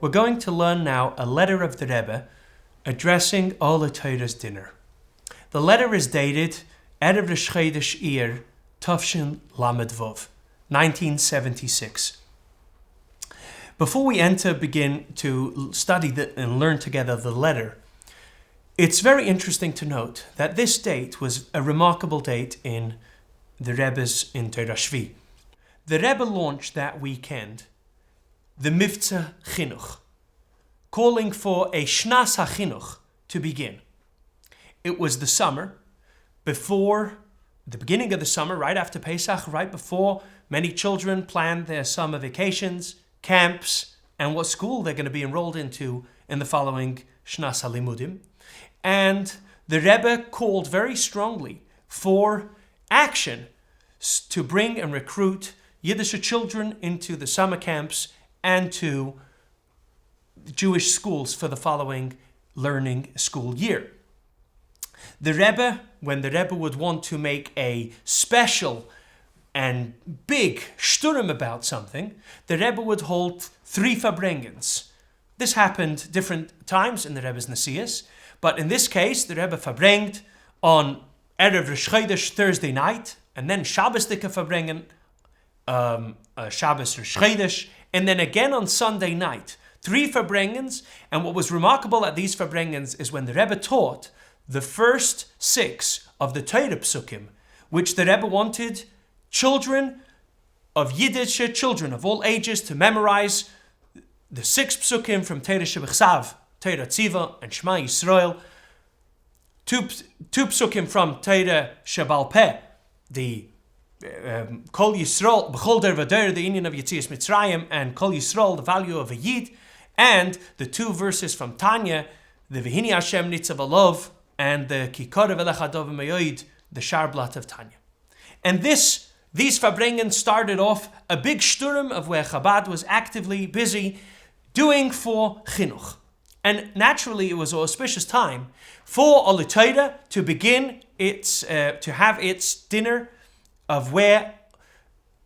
We're going to learn now a letter of the Rebbe addressing Oholei Torah's dinner. The letter is dated Erev Rosh Chodesh Iyar Tafshin Lamed Vov, 1976. Before we begin to study and learn together the letter, it's very interesting to note that this date was a remarkable date in the Rebbe's in Torah Shvi. The Rebbe launched that weekend the Mivtza Chinuch, calling for a Shnas HaChinuch to begin. It was the summer, before the beginning of the summer, right after Pesach, right before many children planned their summer vacations, camps, and what school they're going to be enrolled into in the following Shnas HaLimudim. And the Rebbe called very strongly for action to bring and recruit Yiddish children into the summer camps and to Jewish schools for the following learning school year. The Rebbe, when the Rebbe would want to make a special and big shturim about something, the Rebbe would hold 3 farbrengens. This happened different times in the Rebbe's Nasias, but in this case, the Rebbe farbrengt on Erev Rosh Chodesh Thursday night, and then Shabbos dike farbrengen, Shabbos Rosh Chodesh, and then again on Sunday night. 3 farbrengens, and what was remarkable at these farbrengens is when the Rebbe taught the first 6 of the Torah psukim, which the Rebbe wanted children of Yiddish, children of all ages, to memorize the 6 psukim from Torah Shebechsav, Torah Tziva, and Shema Yisrael, 2 psukim from Torah Shebal Peh, the Kol Yisrael, B'chol Der V'der, the Union of Yetzias Mitzrayim, and Kol Yisrael, the value of a Yid, and the 2 verses from Tanya, the V'hini Hashem Nitzav Alov, and the Kikorev Elecha Dov Meyoid, the Sharblat of Tanya. And these farbrengen started off a big shturim of where Chabad was actively busy doing for Chinuch. And naturally, it was an auspicious time for Oholei Torah to begin to have its dinner of where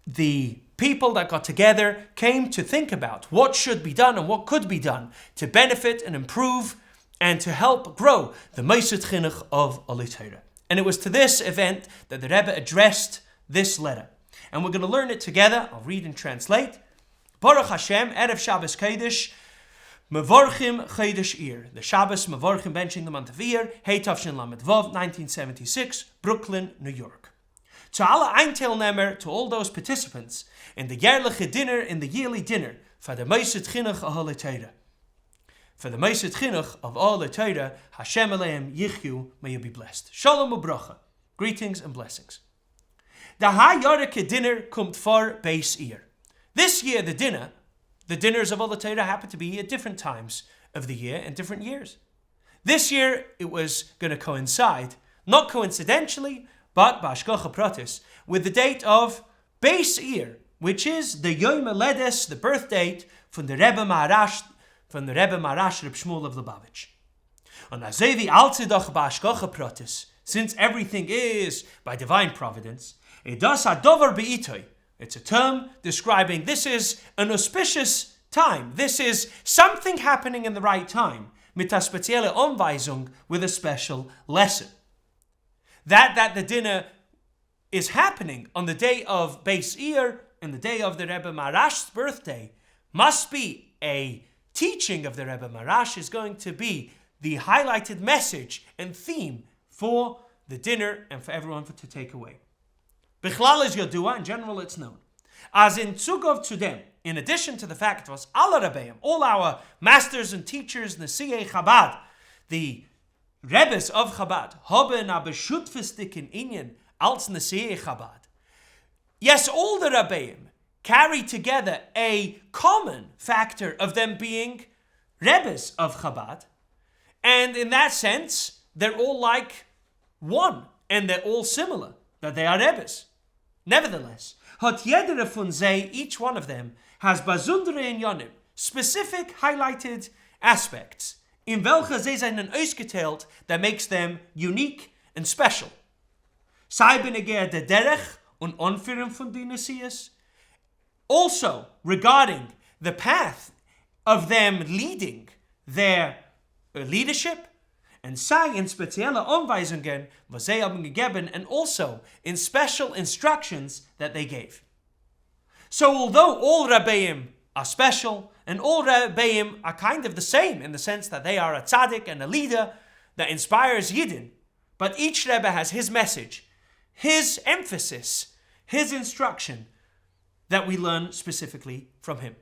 the people that got together came to think about what should be done and what could be done to benefit and improve and to help grow the Moshe Chinuch of Oholei Torah. And it was to this event that the Rebbe addressed this letter. And we're going to learn it together. I'll read and translate. Baruch Hashem, Erev Shabbos Kodesh, Mevorchim Chodesh Iyar. The Shabbos Mevorchim benching the month of Iyar, Hey Tafshin Lamed Vov, 1976, Brooklyn, New York. To alle Einteilnehmer, to all those participants in the yearliche dinner, in the yearly dinner, for the Moshe Chinuch of Oholei Torah. For the Moshe Chinuch of Oholei Torah, Hashem Aleim Yichyu, may you be blessed. Shalom ubracha, greetings and blessings. The Ha-Yorike dinner kommt for Beis Iyar. This year, the dinners of Oholei Torah happen to be at different times of the year and different years. This year, it was going to coincide, not coincidentally, but b'hashgacha pratis, with the date of Beis Iyar, which is the Yom Haledes, the birth date from the Rebbe Maharash Reb Shmuel of Lubavitch. On Azevi Altzidach b'hashgacha pratis, since everything is by divine providence, edas hadovar be'itoi. It's a term describing this is an auspicious time. This is something happening in the right time. Mit a spezielle Anweisung, with a special lesson. That the dinner is happening on the day of Beis Iyar, and the day of the Rebbe Maharash's birthday, must be a teaching of the Rebbe Maharash, is going to be the highlighted message and theme for the dinner and for everyone to take away. Bichlal is Yodua, in general it's known. As in Zugov to them, in addition to the fact was alle Rebbeim, all our masters and teachers, Nesiei Chabad, the Rebbes of Chabad, haben a beschutfestigen Inyan als Nesiei Chabad. Yes, all the Rebbeim carry together a common factor of them being Rebbes of Chabad, and in that sense, they're all like one, and they're all similar, that they are Rebbes. Nevertheless, hat jeder von sie, each one of them, has besondere inyanim, specific highlighted aspects, in welche sie seinen ausgeteilt, that makes them unique and special. Sei beneger der derech und Anführung von die Nesias. Also, regarding the path of them leading their leadership, and sei in spezielle Anweisungen, was sie haben gegeben, and also in special instructions that they gave. So although all Rabbeim are special, and all Rabbeim are kind of the same in the sense that they are a tzaddik and a leader that inspires Yidden, but each Rebbe has his message, his emphasis, his instruction that we learn specifically from him.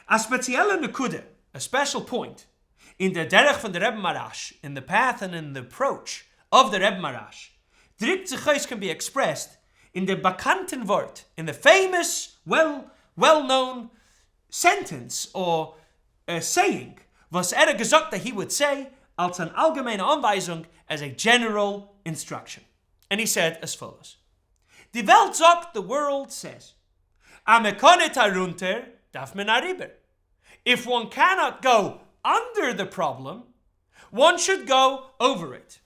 A spezielle nekude, a special point, in the derech van the Rebbe Marash, in the path and in the approach of the Rebbe Marash, drückt sich aus can be expressed in the bekannten Wort, in the famous, well-known sentence or saying, was gesagt that he would say, als an allgemeine Anweisung, as a general instruction. And he said as follows: Die Welt sagt, the world says, Amekonet herunter darf man Ariber. If one cannot go under the problem, one should go over it.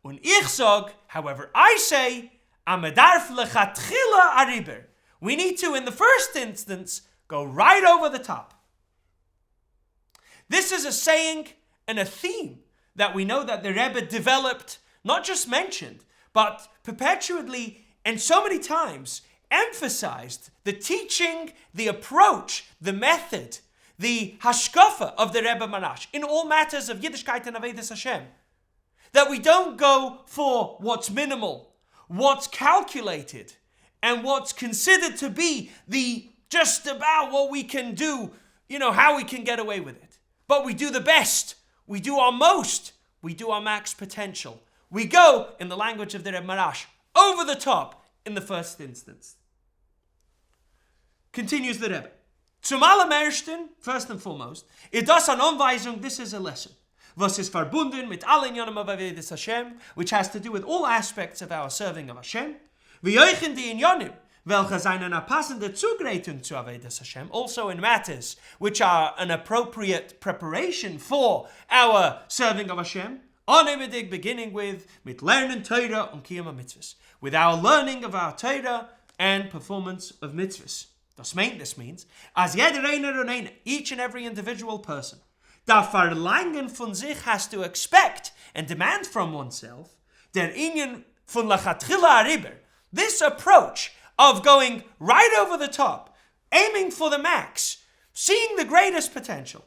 Und ich sag, however, I say, Amedarf lechatchila Ariber. We need to, in the first instance, go right over the top. This is a saying and a theme that we know that the Rebbe developed, not just mentioned, but perpetually and so many times emphasized the teaching, the approach, the method, the hashkafa of the Rebbe Marash in all matters of Yiddishkeit and Avodas Hashem. That we don't go for what's minimal, what's calculated, and what's considered to be the just about what we can do, how we can get away with it. But we do the best, we do our most, we do our max potential. We go, in the language of the Rebbe Marash, over the top in the first instance. Continues the Rebbe. Zum allerersten, first and foremost, das an Anweisung, this is a lesson. Was ist verbunden mit allen Inyanim of Avodas Hashem, which has to do with all aspects of our serving of Hashem. Wie euch in die Inyanim, welche seien eine passende Zugreitung zu Avodas Hashem, also in matters which are an appropriate preparation for our serving of Hashem. Unlimited, beginning with mit lernen Torah und Kiyum mitzvahs, with our learning of our Torah and performance of mitzvahs. This means, as jeder einer und eine, each and every individual person, der Verlangen von sich has to expect and demand from oneself, der Inyan von lachatchila Ariber, this approach of going right over the top, aiming for the max, seeing the greatest potential,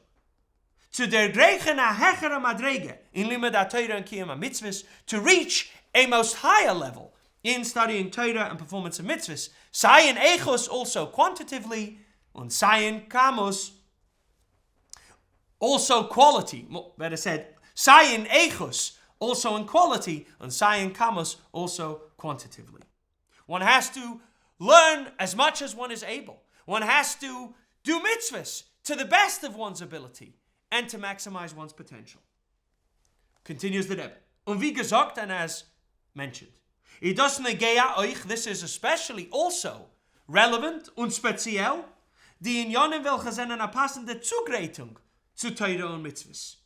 to der Greichen a hechere Madrege in Limud Torah and Kiyum mitzvahs, to reach a most higher level in studying Torah and performance of mitzvahs, Sayin Echos also quantitatively, and Sayin Kamos also quality. Better said, Sayin Echos also in quality, and Sayin Kamos also quantitatively. One has to learn as much as one is able. One has to do mitzvahs to the best of one's ability and to maximize one's potential. Continues the Rebbe. Und wie gesagt, and as mentioned, this is especially also relevant und speziell die Inyanim welche sind eine passende Zugreitung zu Torah und Mitzvahs.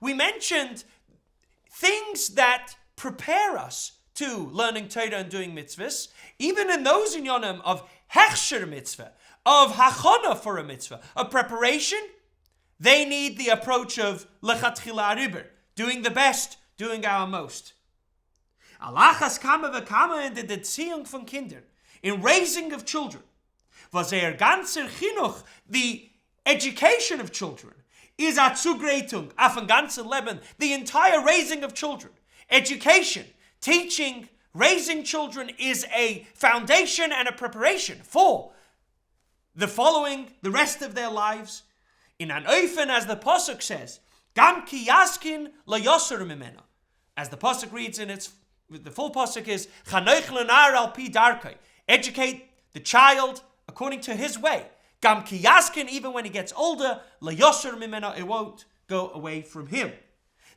We mentioned things that prepare us to learning Torah and doing mitzvahs, even in those Inyanim of hechsher mitzvah, of hachana for a mitzvah, of preparation, they need the approach of lechatchila Ariber, doing the best, doing our most. Alachas kama v'kama in the Erziehung von Kindern, in raising of children, was ganzer Chinuch, the education of children, is a Zugreitung, auf ein ganzes Leben, the entire raising of children. Education, teaching, raising children is a foundation and a preparation for the rest of their lives. In an oifen, as the Pasuk says, Gam ki yaskin lo yosur mimena. As the Pasuk reads in its, the full Pasuk is, Chanoich lenar al pi darkei. Educate the child according to his way. Gam ki yaskin, even when he gets older, lo yosur mimena, it won't go away from him.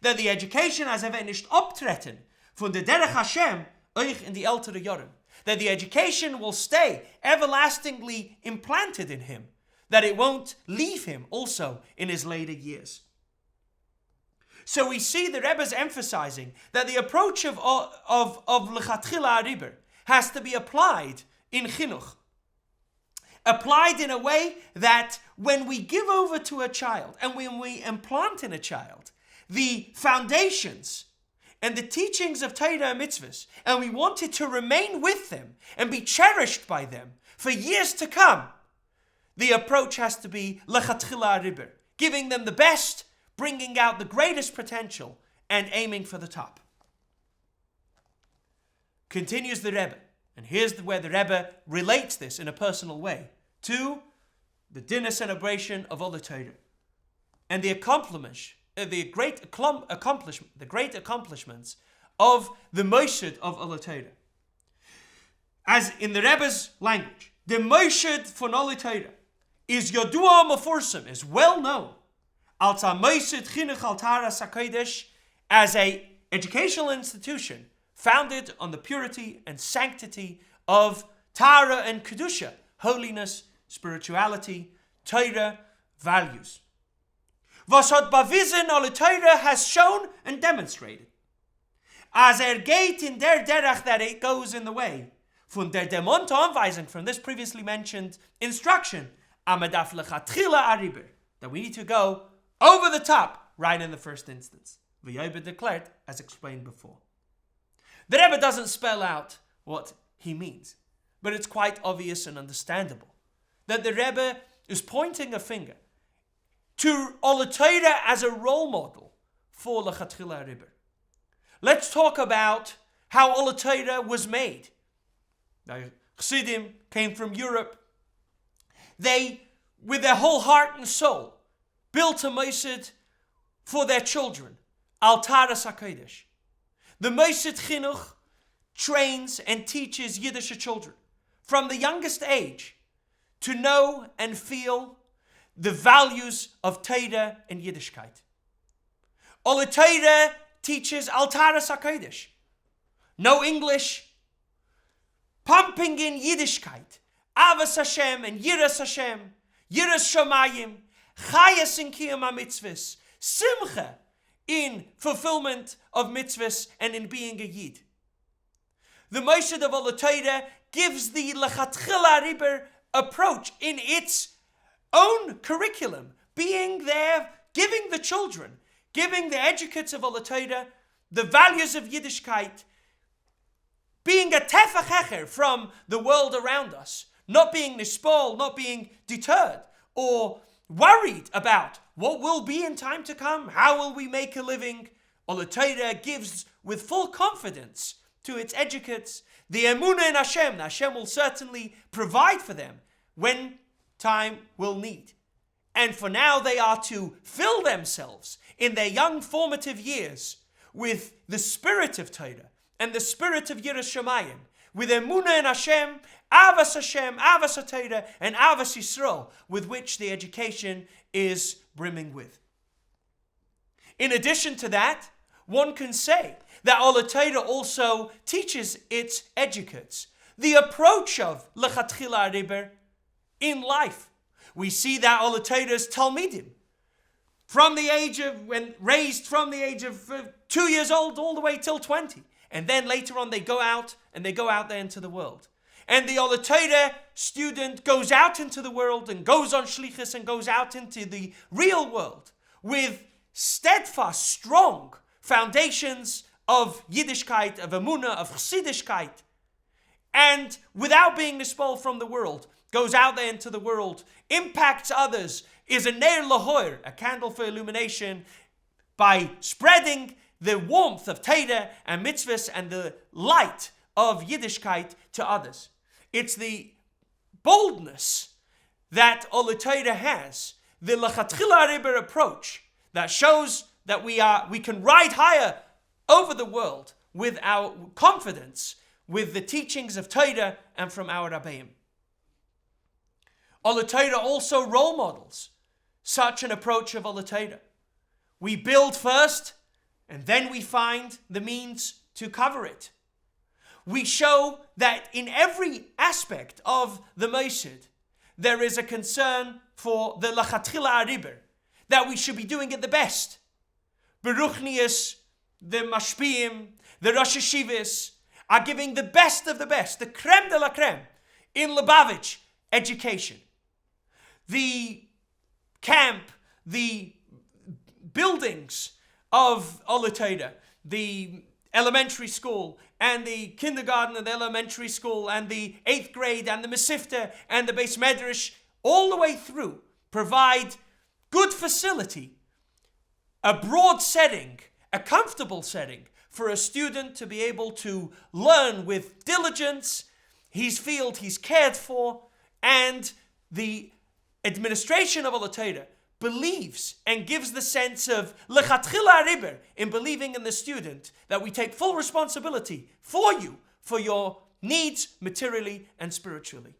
That the education has nicht abtreten von der Derech Hashem, euch in die ältere Jahren. That the education will stay everlastingly implanted in him. That it won't leave him also in his later years. So we see the Rebbe's emphasizing that the approach of lechatchila Ariber has to be applied in Chinuch. applied in a way that when we give over to a child and when we implant in a child the foundations and the teachings of Torah and mitzvahs, and we want it to remain with them and be cherished by them for years to come, the approach has to be lechatchila ariber, giving them the best, bringing out the greatest potential, and aiming for the top. Continues the Rebbe, and here's where the Rebbe relates this in a personal way to the dinner celebration of Oholei Torah and the great accomplishments of the Moshed of Oholei Torah. As in the Rebbe's language, the Moshed von Oholei Torah is Yodua Mefursam, is well known, als a Moshed Chinuch al Tara Sakodesh, as a educational institution founded on the purity and sanctity of Tara and Kedusha, holiness, spirituality, Torah, values. Was hat bewiesen Oholei Torah has shown and demonstrated. As geht in der derach, that it goes in the way von der demonte Anweisung, from this previously mentioned instruction, amadaf lechatchila ariber, that we need to go over the top right in the first instance. V'yober declared, as explained before. The Rebbe doesn't spell out what he means, but it's quite obvious and understandable that the Rebbe is pointing a finger to Oholei Torah as a role model for lechatchila ariber. Let's talk about how Oholei Torah was made. Now, Chassidim came from Europe. They, with their whole heart and soul, built a Moshed for their children, Al Tara HaKodesh. The Moshed Chinuch trains and teaches Yiddish children from the youngest age to know and feel the values of Torah and Yiddishkeit. Oholei Torah teaches Al Tara HaKodesh. No English, pumping in Yiddishkeit, Avas Hashem and Yiras Hashem, Yiras Shamayim, Chayas in Kiyam HaMitzvahs, Simcha in fulfillment of mitzvahs and in being a Yid. The Moshed of Oholei Torah gives the lechatchila ariber approach in its own curriculum, being there, giving the children, giving the educates of Oholei Torah the values of Yiddishkeit, being a tefach hecher from the world around us, not being nispal, not being deterred or worried about what will be in time to come, how will we make a living. Oholei Torah gives with full confidence to its educates the emunah in Hashem. Hashem will certainly provide for them when time will need. And for now they are to fill themselves in their young formative years with the spirit of Torah and the spirit of Yiras Shamayim, with emunah in Hashem, avas Torah, and avas Yisrael, with which the education is brimming with. In addition to that, one can say that Oholei Torah also teaches its educates the approach of lechatchila ariber in life. We see that Oholei Torah's Talmidim, from the age of, when raised from the age of 2 years old all the way till 20. And then later on they go out there into the world. And the Oholei Torah student goes out into the world and goes on shlichus and goes out into the real world with steadfast, strong foundations of Yiddishkeit, of emunah, of chassidishkeit. And without being nispal from the world, goes out there into the world, impacts others, is a ner lahor, a candle for illumination, by spreading the warmth of Torah and mitzvahs and the light of Yiddishkeit to others. It's the boldness that Oholei Torah has, the lechatchila ariber approach, that shows that we can ride higher over the world with our confidence, with the teachings of Torah and from our Rabbeim. Oholei Torah also role models such an approach of Oholei Torah. We build first, and then we find the means to cover it. We show that in every aspect of the Moshed, there is a concern for the lechatchila ariber, that we should be doing it the best. Beruchnius, the mashpiim, the Rosh Hashivas are giving the best of the best, the creme de la creme, in Lubavitch, education. The camp, the buildings of Oholei Torah, the elementary school and the kindergarten and the elementary school and the 8th grade and the Mesifta and the Beis Medrash, all the way through, provide good facility, a broad setting, a comfortable setting for a student to be able to learn with diligence. He's felt he's cared for, and the administration of Oholei Torah believes and gives the sense of lechatchila Ariber, in believing in the student, that we take full responsibility for you, for your needs materially and spiritually.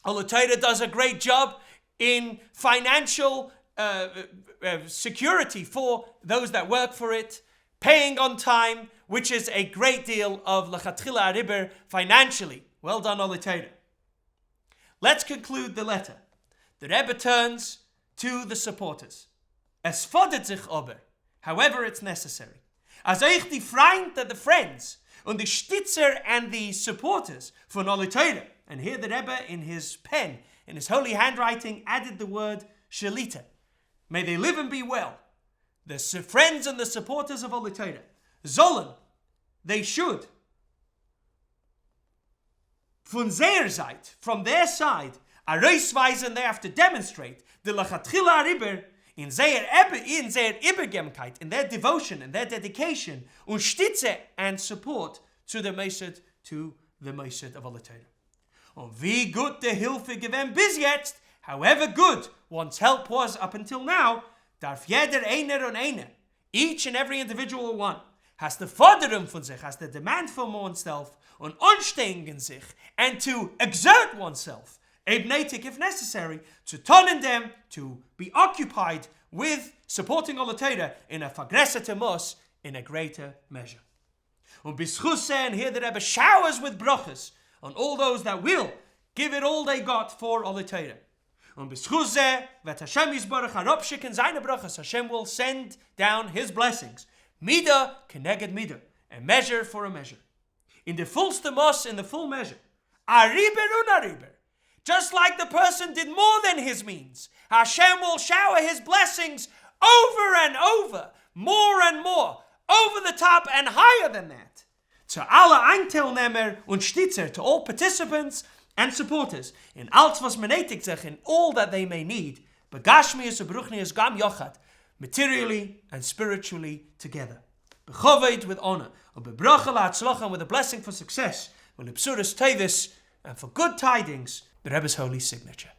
Oholei Torah does a great job in financial security for those that work for it, paying on time, which is a great deal of lechatchila Ariber financially. Well done, Oholei Torah. Let's conclude the letter. The Rebbe turns to the supporters. Es fordert sich aber, however it's necessary, als euch die Freunde, the friends, und die Stützer and the supporters von Oholei Torah. And here the Rebbe, in his pen, in his holy handwriting, added the word shalita. May they live and be well. The friends and the supporters of Oholei Torah. Sollen, they should, von their side, from their side, Areisweisen, they have to demonstrate the lechatchila Ariber in their Ibergemkeit, in their devotion, in their dedication, und Stütze and support to the Mosad, of Oholei Torah. Und wie gut der Hilfe gewesen bis jetzt, however good one's help was up until now, darf jeder einer und eine, each and every individual one, has to fordern von sich, has to demand from oneself, und anstrengen sich, and to exert oneself, ebnetic if necessary, to turn in them, to be occupied with supporting Oholei Torah in a fagresete mos, in a greater measure. Und bischus, and here the Rebbe showers with brachas on all those that will give it all they got for Oholei Torah. Und bischus vet Hashem yisbarach harabshik in seine brachas, Hashem will send down his blessings. Mida keneged mida, a measure for a measure. In the fullste mos, in the full measure. Ariber un ariber. Just like the person did more than his means, Hashem will shower his blessings over and over, more and more, over the top and higher than that. To alle Einteilnehmer und Stützer, to all participants and supporters, in alles was menetigt sich, in all that they may need, begashmius und beruchnius gam yochad, materially and spiritually together. Bechoved with honor, and bebrachel ha'atzlacha, with a blessing for success, with the psuras tevis, and for good tidings, the Rebbe's holy signature.